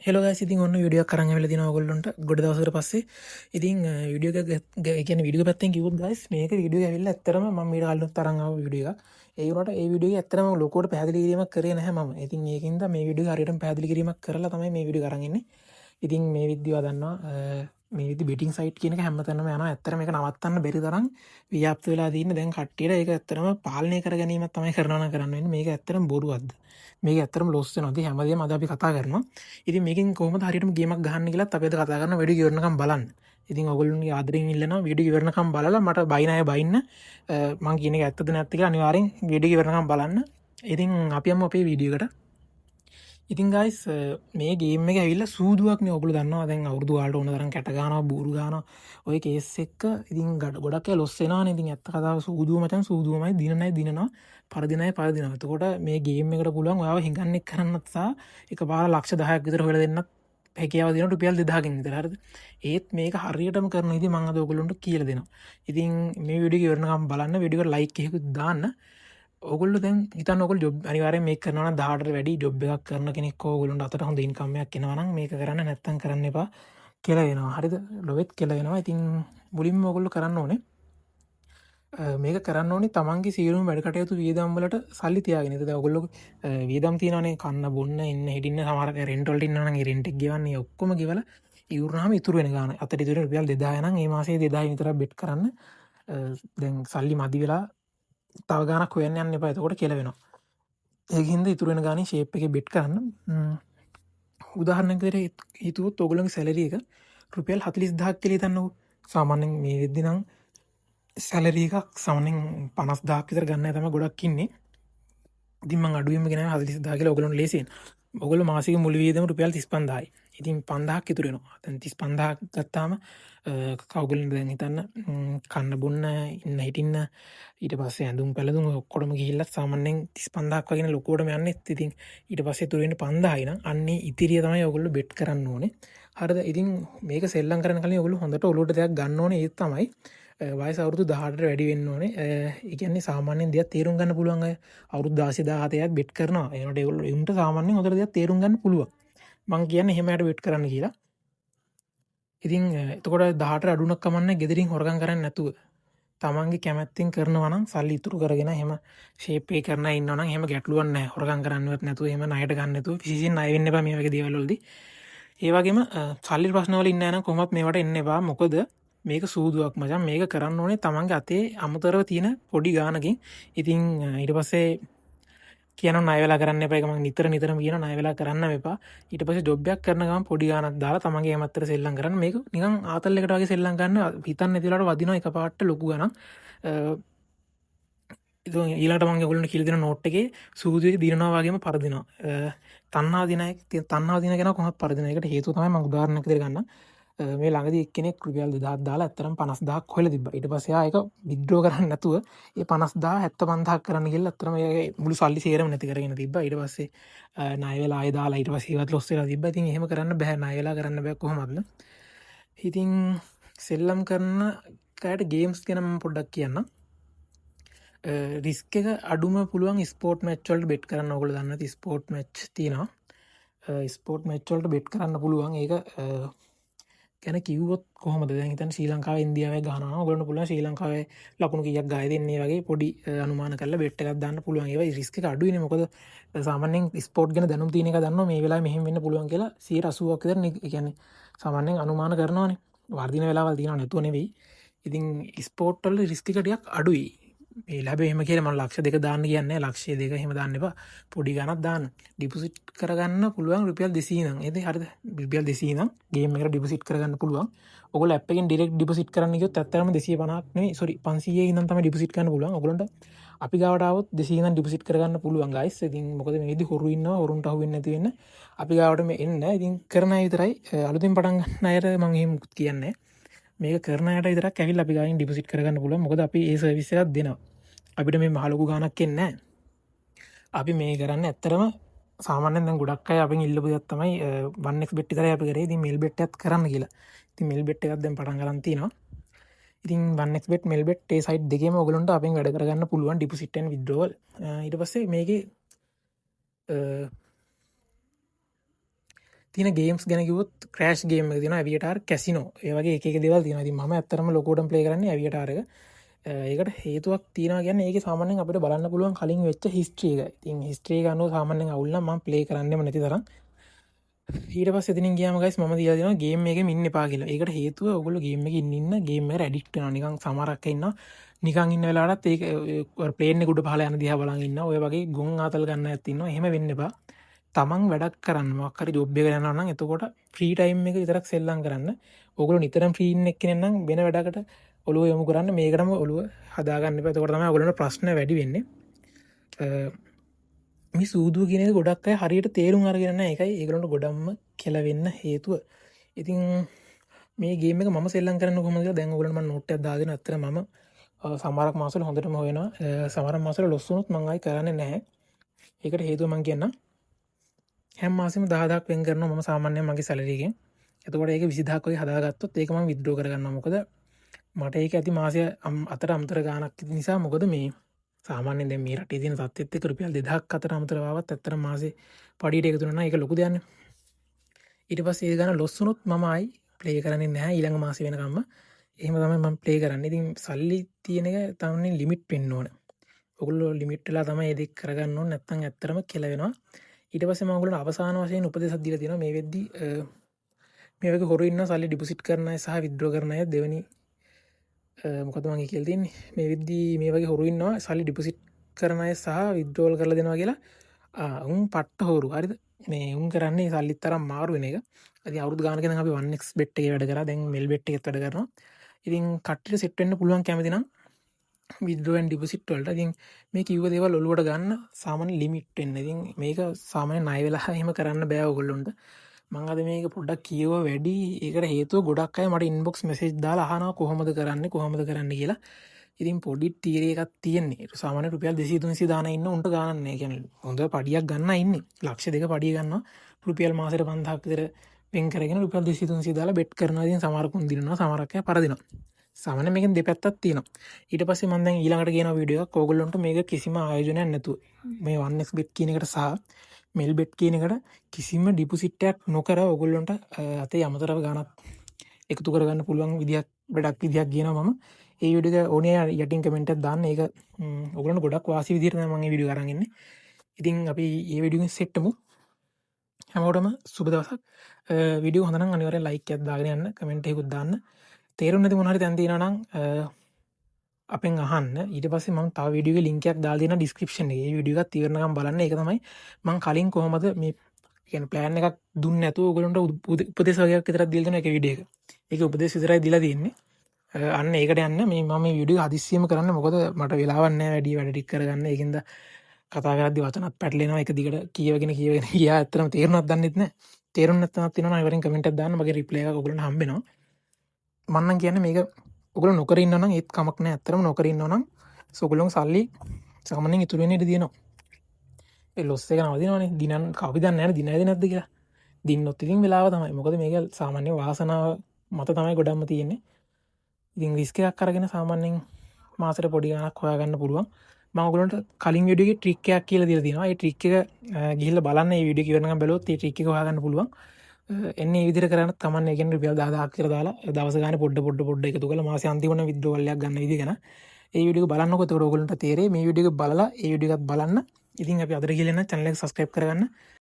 Hello guys ඉතින් ඔන්න video එකක් අරන් ඇවිල්ලා දිනවා ඔයගොල්ලන්ට ගොඩ දවසකට පස්සේ. ඉතින් වීඩියෝ එක ඒ කියන්නේ වීඩියෝ පැත්තෙන් කිව්වොත් ගයිස් මේක වීඩියෝ එක ඇවිල්ලා ඇත්තටම මම මීට කලින් තරන් ආව වීඩියෝ එකක්. ඒ වුණාට ඒ වීඩියෝ එක ඇත්තටම ලොකුවට පැහැදිලි කිරීමක් කරේ නැහැ මම. ඉතින් ඒකින්ද මේ වීඩියෝ එක හරියටම පැහැදිලි කිරීමක් කරලා තමයි මේ වීඩියෝ එක අරන් එන්නේ. ඉතින් මේ විද්‍යාව දන්නවා මේ විදි බෙටිං සයිට් කියන එක හැමතැනම යනවා. ඇත්තටම මේක නවත්තන්න බැරි තරම් ව්‍යාප්ත වෙලා තියෙන දැන් කට්ටියට ඒක ඇත්තටම පාලනය කර ගැනීමක් තමයි කරනවා නම් කරන්න වෙන්නේ. මේක ඇත්තටම බොරුවක්ද? මේක ඇත්තටම ලොස් වෙනවද? හැමදේම අද අපි කතා කරනවා. ඉතින් මේකෙන් කොහොමද හරියටම ගේමක් ගහන්න කියලාත් අපි අද කතා කරන වීඩියෝ ඉවරනකම් බලන්න. ඉතින් ඔයගොල්ලෝගේ ආදරෙන් ඉල්ලනවා වීඩියෝ ඉවරනකම් බලලා මට බයින අය බයින්න මම කියන එක ඇත්තද නැත්ද කියලා අනිවාර්යෙන් වීඩියෝ ඉවරනකම් බලන්න. ඉතින් අපි යමු අපේ වීඩියෝ එකට. ඉතින් ගයිස් මේ ගේම් එක ඇවිල්ලා සූදුවක්නේ. ඔයගොල්ලෝ දන්නවා දැන් අවුරුදු වලට ඕන තරම් කැට ගන්නවා බූරු ගන්නවා ඔය කේස් එක. ඉතින් ගොඩක් අය ලොස් වෙනවානේ. ඉතින් ඇත්ත කතාව සූදුව මචං සූදුවමයි දිනනයි දිනනවා පරදිනයි පරදිනවා. එතකොට මේ ගේම් එකට පුළුවන් ඔයාව හිඟන්නෙක් කරන්නත් සහ එකපාර ලක්ෂ 10ක් විතර හොයලා දෙන්නත් හැකියාව දෙනවා රුපියල් 2000කින් විතර. හරිද? ඒත් මේක හරියටම කරන විදිහ මම අද ඔයගොල්ලන්ට කියලා දෙනවා. ඉතින් මේ වීඩියෝ එක ඉවරනකම් බලන්න. වීඩියෝ එකට ලයික් එකකුත් දාන්න. ඔගොල්ලෝ දැන් හිතන්න ඔයගොල්ලෝ ජොබ් අනිවාර්යෙන් මේක කරනවා නම් 18ට වැඩි ජොබ් එකක් කරන කෙනෙක් ඔයගොල්ලන්ට අතට හොඳ ඉන්කම් එකක් එනවා නම් මේක කරන්න නැත්තම් කරන්න එපා කියලා වෙනවා. හරිද? ලොවෙත් කියලා වෙනවා. ඉතින් මුලින්ම ඔයගොල්ලෝ කරන්න ඕනේ මේක කරන්න ඕනේ තමන්ගේ සියලුම වැඩ කටයුතු වියදම් වලට සල්ලි තියාගෙන. ඉතින් ඔයගොල්ලෝ වියදම් තියනවානේ කන්න බොන්න ඉන්න හිටින්න සමහර රෙන්ට් වලට ඉන්නවා නම් ඒ රෙන්ට් එක ගෙවන්නේ ඔක්කොම ගෙවලා ඉවරනහම ඉතුරු වෙන ගාන අතට ඉතුරු රුපියල් 2000 නම් මේ මාසේ 2000 විතරක් බෙට් කරන්න. දැන් සල්ලි මදි වෙලා තව ගානක් හොයන්න යන්න එපා. එතකොට කියලා වෙනවා. ඒකින්ද ඉතුරු වෙන ගානේ ෂේප් එකේ බෙට් කරන්න. උදාහරණයක් විදිහට හිතුවොත් ඔයගොල්ලෝගේ සැලරි එක රුපියල් 40000ක් කියලා හිතන්නකෝ. සාමාන්‍යයෙන් මේ වෙද්දි නම් සැලරි එකක් සාමාන්‍යයෙන් 50000ක් විතර ගන්න අය තමයි ගොඩක් ඉන්නේ. ඉතින් මම අඩුවෙන්ම ගෙනාවේ 40000 කියලා ඔයගොල්ලන්ට ලේසියෙන්. ඔයගොල්ලෝ මාසික මුල් වියදම රුපියල් 35000යි. ඉතින් 5000ක් ඉතුරු වෙනවා. දැන් 35000ක් ගත්තාම කවුගොල්ලෝ දැන් හිතන්න කන්න බොන්න ඉන්න හිටින්න ඊට පස්සේ ඇඳුම් පැළඳුම් ඔක්කොටම ගිහිල්ලා සාමාන්‍යයෙන් 35000ක් වගේ නේ ලොකුවටම යන්නේ. ඉතින් ඊට පස්සේ ඉතුරු වෙන්නේ 5000යි නම් අන්නේ ඉතිරිය තමයි ඔයගොල්ලෝ බෙට් කරන්න ඕනේ. හරිද? ඉතින් මේක සෙල්ලම් කරන කලින් ඔයගොල්ලෝ හොඳට ඔලුවට දෙයක් ගන්න ඕනේ. ඒ තමයි වයස අවුරුදු 18ට වැඩි වෙන්න ඕනේ. ඒ කියන්නේ සාමාන්‍යයෙන් දෙයක් තේරුම් ගන්න පුළුවන් අය අවුරුදු 16 17ක් බෙට් කරනවා. ඒනට ඒගොල්ලෝ උන්ට සාමාන්‍යයෙන් හොඳට දෙයක් තේරුම් ගන්න පුළුවන්. මං කියන්නේ එහෙම යට බෙට් කරන්න කියලා. ඉතින් එතකොට 18ට අඩුණක් කමන්නේ ගෙදරින් හොරගම් කරන්නේ නැතුව තමන්ගේ කැමැත්තෙන් කරනවා නම් සල්ලි ඉතුරු කරගෙන එහෙම ෂේප් එක කරන අය ඉන්නවා නම් එහෙම ගැටලුවක් නැහැ. හොරගම් කරන්නවත් නැතුව එහෙම ණයට ගන්න නැතුව විශේෂයෙන් ණය වෙන්න එපා මේ වගේ දේවල් වලදී. ඒ වගේම සල්ලි ප්‍රශ්න වල ඉන්න අය නම් කොහොමත් මේවට එන්න එපා. මොකද මේක සූදුවක් මචං. මේක කරන්න ඕනේ තමන්ගේ අතේ අමතරව තියෙන පොඩි ගානකින්. ඉතින් ඊට පස්සේ කියන ණය වෙලා කරන්න එපා. ඒක මම නිතරම කියන ණය වෙලා කරන්න එපා. ඊට පස්සේ ජොබ් එකක් කරන ගමන් පොඩි ගානක් දාලා තමන්ගේ හැමතර සෙල්ලම් කරන්න. මේක නිකන් ආතල් එකට වගේ සෙල්ලම් ගන්න හිතන්නේ නැති වෙලාවට වදිනවා එකපාරට ලොකු ගානක්. ඉතින් ඊළඟට මම ඔයගොල්ලන්ට කියලා දෙන නෝට් එකේ සූදුවේ දිනනවා වගේම පරදිනවා. තණ්හාව දින කෙනා කොහොමද පරදින? ඒකට හේතුව තමයි මම උදාහරණයක් විදිහට ගන්නම්. මේ ළඟදී එක්කෙනෙක් රුපියල් 2000ක් දාලා ඇත්තටම 50000ක් හොයලා තිබ්බා. ඊට පස්සේ ආ ඒක විත්ඩ්‍රෝ කරන්න නැතුව ඒ 50000 75000ක් කරන්න ගිහලා ඇත්තටම ඒ මුළු සල්ලි සේරම නැති කරගෙන තිබ්බා. ඊට පස්සේ ණය වෙලා ආයෙ දාලා ඊට පස්සේ ඒවත් ලොස් වෙලා තිබ්බා. ඉතින් එහෙම කරන්න බෑ. ණය වෙලා කරන්න බෑ කොහොමද? ඉතින් සෙල්ලම් කරන කාට ගේම්ස් ගැන මම පොඩ්ඩක් කියන්නම්. රිස්ක් එක අඩුම පුළුවන් ස්පෝර්ට් මැච් වලට බෙට් කරන්න. ඔයගොල්ලෝ දන්නවා ඇති ස්පෝර්ට් මැච් තියෙනවා. ස්පෝර්ට් මැච් වලට බෙට් කරන්න පුළුවන්. ඒක ගැන කිව්වොත් කොහොමද? දැන් හිතන්න ශ්‍රී ලංකාවේ ඉන්දියාවේ ගහනවා. ඔයගොල්ලන්ට පුළුවන් ශ්‍රී ලංකාවේ ලකුණු කීයක් ගහයි දෙන්නේ වගේ පොඩි අනුමාන කරලා බෙට් එකක් දාන්න පුළුවන්. ඒවා රිස්ක් එක අඩුයිනේ. මොකද සාමාන්‍යයෙන් ස්පෝර්ට් ගැන දැනුම් තියෙන එක දන්නවා මේ වෙලාවේ මෙහෙම වෙන්න පුළුවන් කියලා 80%ක් විතර ඒ කියන්නේ සාමාන්‍යයෙන් අනුමාන කරනවානේ. වර්ධින වෙලාවල් තියෙනව නැතුව නෙවෙයි. ඉතින් ස්පෝර්ට් වල රිස්ක් එක ටිකක් අඩුයි. මේ ලැබෙ එහෙම කියලා මම ලක්ෂ 2 දාන්න කියන්නේ ලක්ෂ 2 එහෙම දාන්න එපා. පොඩි ගණක් දාන්න. ඩිපොසිට් කරගන්න පුළුවන් රුපියල් 200 නම්. ඒද හරිද? රුපියල් 200 නම් ගේම් එකට ඩිපොසිට් කරගන්න පුළුවන්. ඔයගොල්ලෝ ඇප් එකෙන් ඩිරෙක්ට් ඩිපොසිට් කරන්න ගියොත් ඇත්තටම 250ක් නෙවෙයි සෝරි 500 ඉඳන් තමයි ඩිපොසිට් කරන්න පුළුවන්. ඔයගොල්ලන්ට අපි ගාවට આવොත් 200 ඉඳන් ඩිපොසිට් කරගන්න පුළුවන් guys. ඉතින් මොකද මේ විදි හොරු ඉන්නවා. හොරුන්ට අහු වෙන්නේ නැති වෙන්න අපි ගාවට මේ එන්න. ඉතින් කරන අය විතරයි අලුතෙන් පටන් ගන්න අයට මම එහෙම කියන්නේ. මේක කරන අයට විතරක් ඇවිල්ලා අපි ගාවින් ඩිපොසිට් කරගන්න පුළුවන්. මොකද අපි ඒ සර්විස් එකක් දෙනවා. අපිට මේ මහ ලොකු ගාණක් එන්නේ නැහැ. අපි මේ කරන්නේ ඇත්තටම සාමාන්‍යයෙන් දැන් ගොඩක් අය අපෙන් ඉල්ලපු දෙයක් තමයි 1x bet විතරයි අපි කරේ. ඉතින් මෙල් bet එකත් කරන්න කියලා. ඉතින් මෙල් bet එකක් දැන් පටන් ගන්න තියෙනවා. ඉතින් 1x bet මෙල් bet ඒ සයිට් දෙකේම ඔයගලන්ට අපෙන් වැඩ කරගන්න පුළුවන් deposit and withdrawal. ඊට පස්සේ මේකේ තියෙන ගේම්ස් ගැන කිව්වොත් ක්‍රෑෂ් ගේම් එකක් තියෙනවා ඇවියටාර් කැසිනෝ. ඒ වගේ එක දේවල් තියෙනවා. ඉතින් මම ඇත්තටම ලොකෝටම ප්ලේ කරන්නේ ඇවියටාර් එක. ඒකට හේතුවක් තියෙනවා කියන්නේ ඒකේ සාමාන්‍යයෙන් අපිට බලන්න පුළුවන් කලින් වෙච්ච හිස්ටරි එක. ඉතින් හිස්ටරි එක අනුව සාමාන්‍යයෙන් අවුල් නම් මම ප්ලේ කරන්නෙම නැති තරම්. ඊට පස්සේ එතනින් ගියාම guys මම දීලා දෙනවා ගේම් එකෙම ඉන්න එපා කියලා. ඒකට හේතුව ඔයගොල්ලෝ ගේම් එකේ ඉන්න ගේම් එකට ඇඩික්ට් වෙනවා. නිකන් සමහරක් ඉන්නවා නිකන් ඉන්න වෙලාවටත් ඒක ප්ලේන් එක උඩ පහළ යන දිහා බලන් ඉන්නවා. ඔය වගේ ගොන් ආතල් ගන්න ඇත් ඉන්නවා. එහෙම වෙන්න එපා. තමන් වැඩක් කරන්න මොකක් හරි ජොබ් එක යනවා නම් එතකොට ෆ්‍රී ටයිම් එක විතරක් සෙල්ලම් කරන්න. ඔයගොල්ලෝ නිතරම ෆ්‍රී ඉන්න එක්කෙනෙක් නම් වෙන වැඩකට ඔළුව යොමු කරන්න මේකටම ඔළුව හදාගන්න එපා. එතකොට තමයි ඔයගොල්ලන්ට ප්‍රශ්න වැඩි වෙන්නේ. මේ සූදුව කියන එක ගොඩක් අය හරියට තේරුම් අරගෙන නැහැ. ඒකයි ඒගොල්ලන්ට ගොඩක්ම කෙලවෙන්න හේතුව. ඉතින් මේ ගේම් එක මම සෙල්ලම් කරන්න කොහොමද කියලා දැන් ඔයගොල්ලන්ට මම නෝට් එකක් දාලා දෙනවා. ඇත්තට මම සමහරක් මාසවල හොඳටම හොයනවා. සමහරක් මාසවල ලොස් වුණොත් මම ආයි කරන්නේ නැහැ. ඒකට හේතුව මම කියන්නම්. හැම මාසෙම 10000ක් වෙන් කරනවා මම සාමාන්‍යයෙන් මගේ සැලරි එකෙන්. එතකොට ඒක 20000ක් වගේ හදාගත්තොත් ඒක මම විත්ඩ්‍රෝ කරගන්නවා. මොකද මට ඒක ඇති මාසය අතර අමතර ගාණක් නිසා. මොකද මේ සාමාන්‍යයෙන් දැන් මේ රටේ තියෙන තත්ත්වෙත් එක්ක රුපියල් 2000ක් අතර අමතරව ආවත් ඇත්තට මාසේ පඩියට එකතු වෙනවා නම් ඒක ලොකු දෙයක් නේ. ඊට පස්සේ ඒ ගාණ ලොස් වුණොත් මම ආයි ප්ලේ කරන්නේ නැහැ ඊළඟ මාසේ වෙනකම්ම. එහෙම තමයි මම ප්ලේ කරන්නේ. ඉතින් සල්ලි තියෙන එක තමයි ලිමිට් වෙන්න ඕන. ඔයගොල්ලෝ ලිමිට් වෙලා තමයි ඒ දෙක කරගන්න ඕනේ. නැත්නම් ඇත්තටම කෙලවෙනවා. ඊට පස්සේ මම ඔයගොල්ලන්ට අවසාන වශයෙන් උපදේශයක් දීලා තියෙනවා. මේ වෙද්දි මේ වගේ හොරු ඉන්න සල්ලි ඩිපොසිට් කරන අය සහ විත්ඩ්‍රෝ කරන අය දෙවෙනි මොකද මම කියලා තියෙන්නේ මේ වෙද්දි මේ වගේ හොරු ඉන්නවා සල්ලි ඩිපොසිට් කරන අය සහ විත්ඩ්‍රෝල් කරලා දෙනවා කියලා. උන් පට්ට හොරු. හරිද? මේ උන් කරන්නේ සල්ලිත් තරම් මාරු වෙන එක. ඉතින් අවුරුදු ගානක ඉඳන් අපි 1x bet එකේ වැඩ කරා. දැන් mel bet එකේත් වැඩ කරනවා. ඉතින් කට්ටියට සෙට් වෙන්න පුළුවන් කැමති නම් විත්ඩ්‍රෝ ඇන්ඩ් ඩිපොසිට් වලට ඉතින් මේ කිව්ව දේවල් ඔලුවට ගන්න සාමාන්‍ය ලිමිට් වෙන්න. ඉතින් මේක සාමාන්‍ය ණය වෙලා එහෙම කරන්න බෑ ඔයගොල්ලොන්ට. මම අද මේක පොඩ්ඩක් කියව වැඩි. ඒකට හේතුව ගොඩක් අය මට ඉන්බොක්ස් මෙසේජ් දාලා අහනවා කොහොමද කරන්නේ කියලා. ඉතින් පොඩි තීරය එකක් තියෙන්නේ. සාමාන්‍ය රුපියල් 200 300 දාන ඉන්න උන්ට ගානක් නැහැ. කියන්නේ හොඳ පඩියක් ගන්න ඉන්නේ. ලක්ෂ 2 පඩිය ගන්නවා. රුපියල් මාසෙට 5000ක් විතර වෙන් කරගෙන රුපියල් 200 300 දාලා බෙට් කරනවා. ඉතින් සමහරකුන් දිනනවා සමහරක් අය පරදිනවා. සාමාන්‍ය මේකෙන් දෙපැත්තක් තියෙනවා. ඊට පස්සේ මම දැන් ඊළඟට කියන වීඩියෝ එකක් ඕගොල්ලන්ට මේක කිසිම ආයෝජනයක් නැතුව මේ 1x bet කියන එකට සහ mel bet කියන එකට කිසිම ඩිපොසිට් එකක් නොකර ඕගොල්ලන්ට අතේ අමතරව ගාණක් එකතු කරගන්න පුළුවන් විදියක් විදියක් කියනවා මම. ඒ වීඩියෝ එක ඕනේ යටින් කමෙන්ට් එකක් දාන්න. ඒක ඕගොල්ලන්ට ගොඩක් වාසි විදියට තමයි මම මේ වීඩියෝ අරන් ඉන්නේ. ඉතින් අපි මේ වීඩියෝ එකෙන් සෙට්ටමු. හැමෝටම සුබ දවසක්. වීඩියෝ හොඳ නම් අනිවාර්යෙන් ලයික් එකක් දාගෙන යන්න, කමෙන්ට් එකකුත් දාන්න. තේරුම් නැති මොන හරි තැන් තියෙනවා නම් අපෙන් අහන්න. ඊට පස්සේ මම තව වීඩියෝ එකේ ලින්ක් එකක් දාලා දෙනවා ඩිස්ක්‍රිප්ෂන් එකේ. මේ වීඩියෝ එකත් ඉවරනකම් බලන්න. ඒක තමයි මම කලින් කොහොමද මේ කියන්නේ ප්ලෑන් එකක් දුන්නේ නැතුව ඔයගොල්ලන්ට උපදේශ වගේක් විතරක් දීලා දෙන එක වීඩියෝ එක. ඒකේ උපදේශ විතරයි දීලා තියෙන්නේ. අන්න ඒකට යන්න මේ මම මේ වීඩියෝ හදිස්සියම කරන්න. මොකද මට වෙලාවක් නැහැ වැඩි වැඩ ටික කරගන්න. ඒකින්ද කතා කරද්දි වචනත් පැටලෙනවා. එක දිගට කියවගෙන ගියා. ඇත්තටම තේරුණාක් දන්නෙත් නැහැ. තේරුම් නැත්නම් තියෙනවා නම් ඉවරින් කමෙන්ට් එකක් දාන්න. මගේ රිප්ලයි එකක් ඔයගොල්ලන්ට හම්බ වෙනවා. මම නම් කියන්නේ මේක ඔයගොල්ලෝ නොකර ඉන්නවා නම් ඒත් කමක් නැහැ. ඇත්තටම නොකර ඉන්නවා නම් ඔයගොල්ලෝගේ සල්ලි සාමාන්‍යයෙන් ඉතුරු වෙන්න ඉඩ තියෙනවා. ඒ ලොස් එක නවදිනවනේ. දිනන් කවි දන්නේ නැහැ දිනයිද නැද්ද කියලා. දින්නොත් ඉතින් වෙලාව තමයි. මොකද මේක සාමාන්‍ය වාසනාව මත තමයි ගොඩක්ම තියෙන්නේ. ඉතින් රිස්ක් එකක් අරගෙන සාමාන්‍යයෙන් මාසෙට පොඩි ගාණක් හොයාගන්න පුළුවන්. මම ඔයගොල්ලන්ට කලින් වීඩියෝ එකේ ට්‍රික් එකක් කියලා දීලා තියෙනවා. ඒ ට්‍රික් එක ගිහිල්ලා බලන්න. මේ වීඩියෝ එක ඉවරනකම් බැලුවොත් ඒ ට්‍රික් එක හොයාගන්න පුළුවන්. එන්නේ මේ විදිහට කරන්න තමයි. ඒ කියන්නේ රුපියල් 10000ක් විතර දාලා දවස් ගානේ පොඩ එකතු කරලා මාසේ අන්තිමට විත්ඩ්‍රෝවල් එකක් ගන්න විදිහ ගැන ඒ වීඩියෝ එක බලන්නකො. එතකොට ඔයගොල්ලන්ට තේරෙයි. මේ වීඩියෝ එක බලලා ඒ වීඩියෝ එකත් බලන්න. ඉතින් අපි අදට ගිහලා channel එක subscribe කරගන්න.